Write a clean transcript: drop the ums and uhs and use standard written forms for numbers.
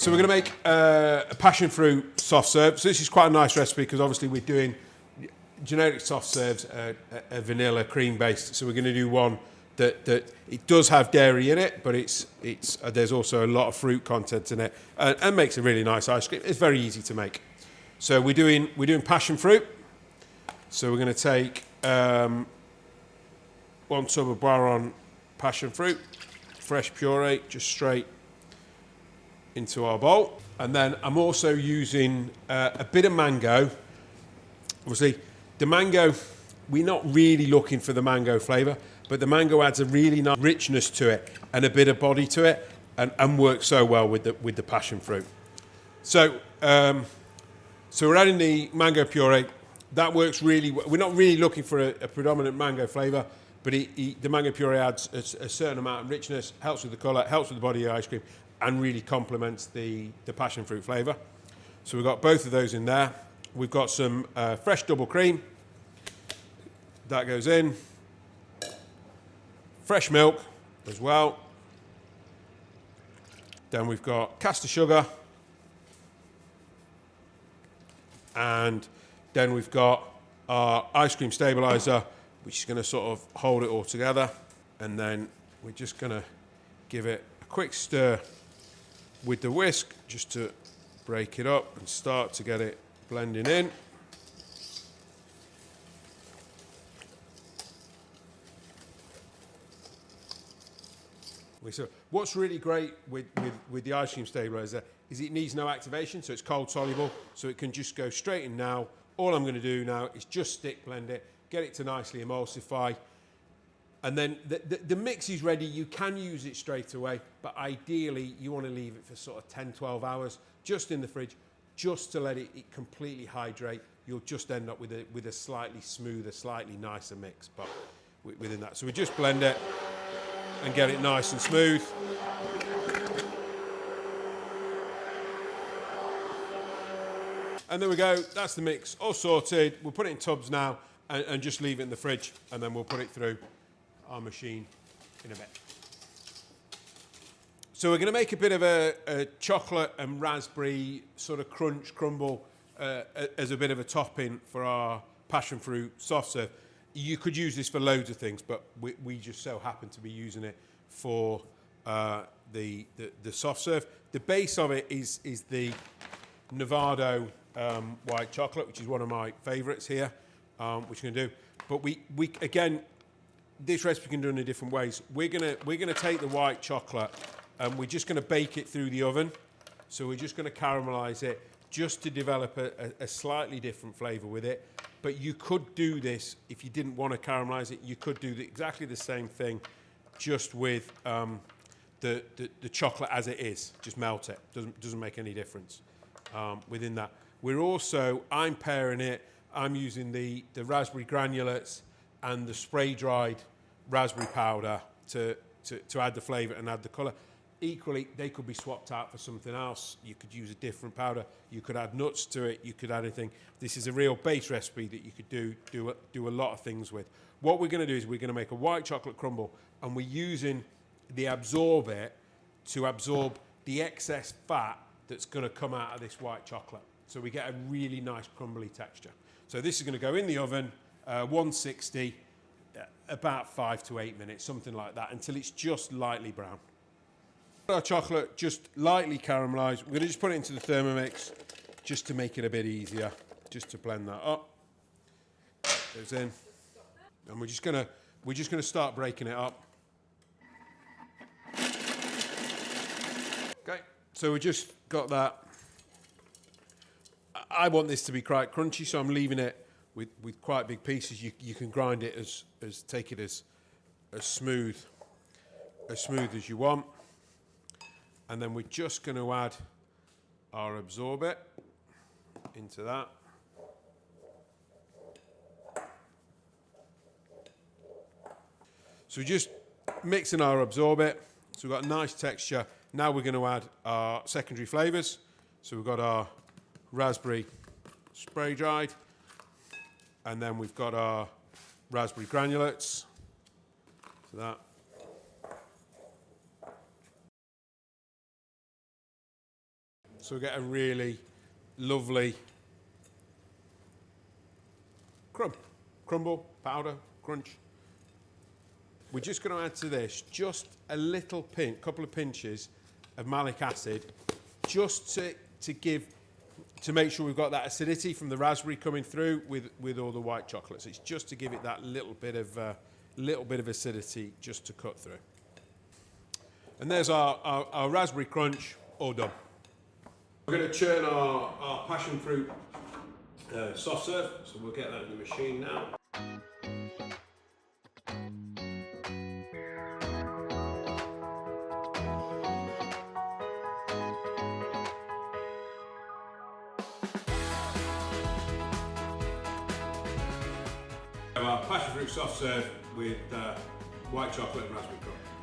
So we're going to make a passionfruit soft serve. So this is quite a nice recipe because obviously we're doing generic soft serves, a vanilla cream based. So we're going to do one that it does have dairy in it, but there's also a lot of fruit content in it, and makes a really nice ice cream. It's very easy to make. So we're doing passion fruit. So we're going to take 1 tub of Baron passion fruit, fresh puree, just straight into our bowl. And then I'm also using a bit of mango. Obviously, the mango, we're not really looking for the mango flavour, but the mango adds a really nice richness to it and a bit of body to it, and works so well with the passion fruit. So, so we're adding the mango puree. That works really well. We're not really looking for a predominant mango flavour, but the mango puree adds a certain amount of richness, helps with the colour, helps with the body of the ice cream, and really complements the passion fruit flavour. So we've got both of those in there. We've got some fresh double cream. That goes in. Fresh milk as well. Then we've got caster sugar. And then we've got our Ice Cream Stabiliser, which is going to sort of hold it all together. And then we're just going to give it a quick stir with the whisk just to break it up and start to get it blending in. So what's really great with the Ice Cream Stabiliser is it needs no activation, so it's cold soluble, so it can just go straight in now. All I'm going to do now is just stick blend it, get it to nicely emulsify, and then the mix is ready. You can use it straight away, but ideally you want to leave it for sort of 10, 12 hours just in the fridge, just to let it completely hydrate. You'll just end up with a slightly smoother, slightly nicer mix, but within that. So we just blend it and get it nice and smooth. And there we go, that's the mix, all sorted. We'll put it in tubs now and just leave it in the fridge, and then we'll put it through our machine in a bit. So we're going to make a bit of a chocolate and raspberry sort of crunch crumble as a bit of a topping for our passion fruit soft serve. You could use this for loads of things, but we just so happen to be using it for the soft serve. The base of it is the Nevado white chocolate, which is one of my favourites here, which we're going to do. But we again, this recipe can do in different ways. We're gonna take the white chocolate and we're just going to bake it through the oven. So we're just going to caramelise it just to develop a slightly different flavour with it. But you could do this, if you didn't want to caramelise it, you could do exactly the same thing just with the chocolate as it is. Just melt it, doesn't make any difference within that. I'm pairing it, I'm using the raspberry granulates and the spray dried raspberry powder to add the flavour and add the colour. Equally, they could be swapped out for something else. You could use a different powder. You could add nuts to it. You could add anything. This is a real base recipe that you could do a lot of things with. What we're going to do is we're going to make a white chocolate crumble, and we're using the Absorbit to absorb the excess fat that's going to come out of this white chocolate. So we get a really nice crumbly texture. So this is going to go in the oven, 160, about 5 to 8 minutes, something like that, until it's just lightly brown. Our chocolate just lightly caramelised. We're going to just put it into the Thermomix just to make it a bit easier, just to blend that up. Goes in, and we're just going to start breaking it up. Okay, so we just got that. I want this to be quite crunchy, so I'm leaving it with quite big pieces. You can grind it take it as smooth as you want. And then we're just going to add our Absorbit into that. So we're just mixing our Absorbit. So we've got a nice texture. Now we're going to add our secondary flavours. So we've got our raspberry spray dried, and then we've got our raspberry granulates. So that. So we get a really lovely crumble, powder, crunch. We're just going to add to this just a little couple of pinches of malic acid, just to make sure we've got that acidity from the raspberry coming through with all the white chocolates. It's just to give it that little bit of acidity just to cut through. And there's our raspberry crunch all done. We're going to churn our passion fruit soft serve, so we'll get that in the machine now. Our passion fruit soft serve with white chocolate and raspberry crumble.